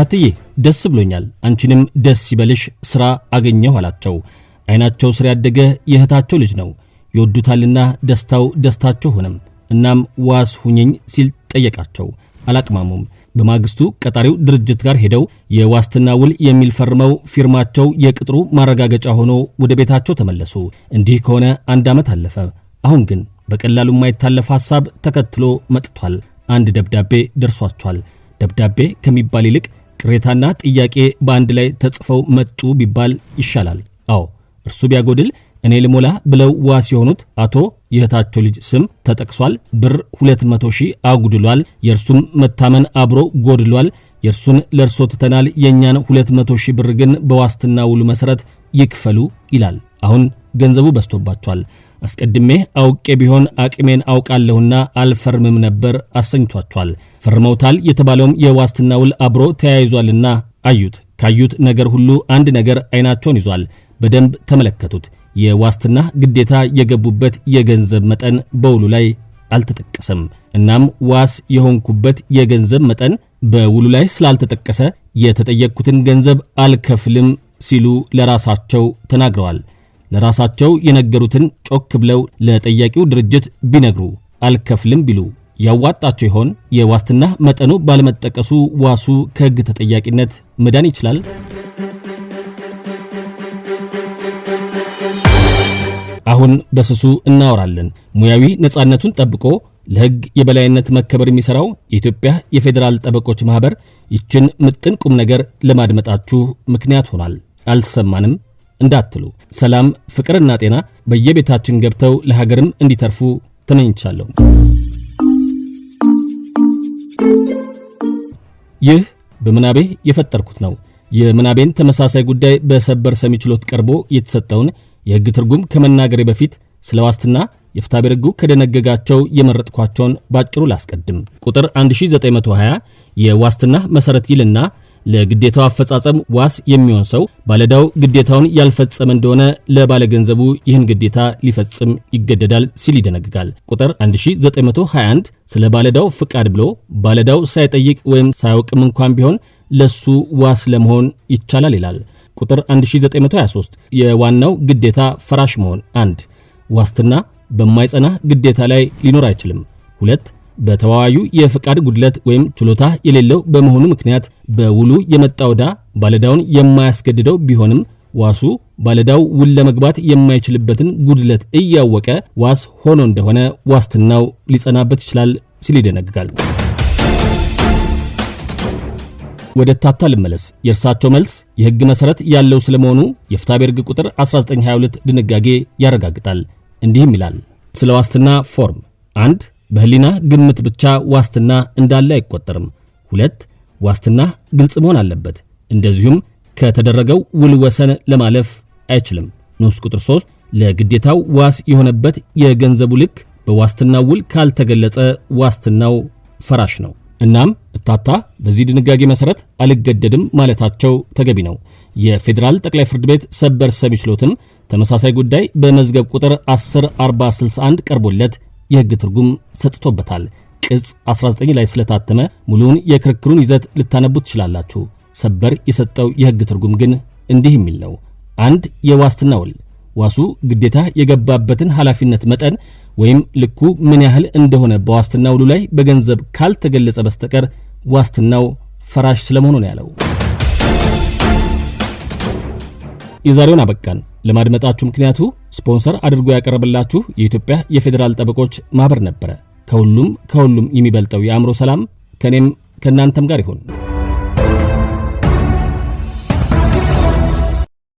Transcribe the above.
ታትዬ ደስ ብሎኛል፣ አንቺንም ደስ ይበልሽ፣ ስራ አገኘሁ አላቸው። አይናቸው ስር ያደገ የእህታቸው ልጅ ነው። ይወዱታልና ደስታው ደስታቸው ሆነም። እናም ዋስ ሁኚኝ ሲል ጠየቃቸው። አላቅማሙም። በማግስቱ ቀጣሪው ድርጅት ጋር ሄደው የዋስትና ውል የሚል ፈርመው ፊርማቸው የቅጥሩ ማረጋገጫ ሆኖ ወደ ቤታቸው ተመለሱ። እንዲህ ከሆነ 1 ዓመት አለፈ። አሁን ግን በቀላሉ የማይታለፍ ሐሳብ ተከትሎ መጥቷል። አንድ ደብዳቤ ደርሷቸዋል። ደብዳቤ ከሚባል ይልቅ ቅሬታና ጥያቄ በአንድ ላይ ተጽፈው መጡ ቢባል ይሻላል። አዎ እርሱ ቢያጎድል እኔ ልሞላ ብለው ዋስ የሆኑት አቶ የእህታቸው ልጅ ስም ተጠቅሷል። ብር 200,000 አጉድሏል። የእርሱም መታመን አብሮ ጎድሏል። የእርሱን ለእርሶ ትተናል፣ የእኛን 200,000 ብር ግን በዋስትና ውሉ መሠረት ይክፈሉ ይላል። አሁን ገንዘቡ በስቶባቸዋል። አስቀድሜ አውቄ ቢሆን አቅሜን አውቃለሁና አልፈርምም ነበር አሰኝቷቸዋል። ፈርመውታል የተባለውም የዋስትና ውል አብሮ ተያይዟልና አዩት። ካዩት ነገር ሁሉ አንድ ነገር አይናቸውን ይዟል። በደንብ ተመለከቱት። የዋስትና ግዴታ የገቡበት የገንዘብ መጠን በውሉ ላይ አልተጠቀሰም። እናም ዋስ የሆንኩበት የገንዘብ መጠን በውሉ ላይ ስላልተጠቀሰ የተጠየቅኩትን ገንዘብ አልከፍልም ሲሉ ለራሳቸው ተናግረዋል። ለራሳቸው የነገሩትን ጮክ ብለው ለጠያቂው ድርጅት ቢነግሩ አልከፍልም ቢሉ ያዋጣቸው ይሆን? የዋስትና መጠኑ ባለመጠቀሱ ዋሱ ከሕግ ተጠያቂነት መዳን ይችላል? አሁን በስሱ እናወራለን። ሙያዊ ነጻነቱን ጠብቆ ለሕግ የበላይነት መከበር የሚሰራው የኢትዮጵያ የፌዴራል ጠበቆች ማህበር ይችን ምጥን ቁም ነገር ለማድመጣችሁ ምክንያት ሆኗል። አልሰማንም እንዳትሉ። ሰላም፣ ፍቅርና ጤና በየቤታችን ገብተው ለሀገርም እንዲተርፉ ተመኝቻለሁ። ይህ በምናቤ የፈጠርኩት ነው። የምናቤን ተመሳሳይ ጉዳይ በሰበር ሰሚ ችሎት ቀርቦ የተሰጠውን የሕግ ትርጉም ከመናገሬ በፊት ስለ ዋስትና የፍትሐብሔር ሕጉ ከደነገጋቸው የመረጥኳቸውን ባጭሩ ላስቀድም። ቁጥር 1920 የዋስትና መሰረት ይልና ለግዴታው አፈጻጸም ዋስ የሚሆን ሰው ባለዳው ግዴታውን ያልፈጸመ እንደሆነ ለባለገንዘቡ ይህን ግዴታ ሊፈጽም ይገደዳል ሲል ይደነግጋል። ቁጥር 1921 ስለ ባለዳው ፍቃድ ብሎ ባለዳው ሳይጠይቅ ወይም ሳያውቅም እንኳን ቢሆን ለሱ ዋስ ለመሆን ይቻላል ይላል። ቁጥር 1923 የዋናው ግዴታ ፈራሽ መሆን 1 ዋስትና በማይጸና ግዴታ ላይ ሊኖር አይችልም። 2 በተዋዋዩ የፍቃድ ጉድለት ወይም ችሎታ የሌለው በመሆኑ ምክንያት በውሉ የመጣ ዕዳ ባለዳውን የማያስገድደው ቢሆንም ዋሱ ባለዳው ውል ለመግባት የማይችልበትን ጉድለት እያወቀ ዋስ ሆኖ እንደሆነ ዋስትናው ሊጸናበት ይችላል ሲል ይደነግጋል። ወደ ታታ ልመለስ። የእርሳቸው መልስ የሕግ መሰረት ያለው ስለመሆኑ የፍትሐብሔር ሕግ ቁጥር 1922 ድንጋጌ ያረጋግጣል። እንዲህም ይላል። ስለ ዋስትና ፎርም 1 በህሊና ግምት ብቻ ዋስትና እንዳለ አይቆጠርም። 2 ዋስትና ግልጽ መሆን አለበት። እንደዚሁም ከተደረገው ውል ወሰን ለማለፍ አይችልም። ንዑስ ቁጥር 3 ለግዴታው ዋስ የሆነበት የገንዘቡ ልክ በዋስትና ውል ካልተገለጸ ዋስትናው ፈራሽ ነው። እናም እታታ በዚህ ድንጋጌ መሰረት አልገደድም ማለታቸው ተገቢ ነው። የፌዴራል ጠቅላይ ፍርድ ቤት ሰበር ሰሚ ችሎትም ተመሳሳይ ጉዳይ በመዝገብ ቁጥር 10/4061 ቀርቦለት የሕግ ትርጉም ሰጥቶበታል። ቅጽ 19 ላይ ስለታተመ ሙሉውን የክርክሩን ይዘት ልታነቡት ትችላላችሁ። ሰበር የሰጠው የሕግ ትርጉም ግን እንዲህ የሚል ነው። 1 የዋስትና ውል ዋሱ ግዴታ የገባበትን ኃላፊነት መጠን ወይም ልኩ ምን ያህል እንደሆነ በዋስትና ውሉ ላይ በገንዘብ ካልተገለጸ በስተቀር ዋስትናው ፈራሽ ስለመሆኑ ነው ያለው። የዛሬውን አበቃን። ለማድመጣችሁ ምክንያቱ ስፖንሰር አድርጎ ያቀረበላችሁ የኢትዮጵያ የፌዴራል ጠበቆች ማህበር ነበረ። ከሁሉም የሚበልጠው የአእምሮ ሰላም ከኔም ከናንተም ጋር ይሁን።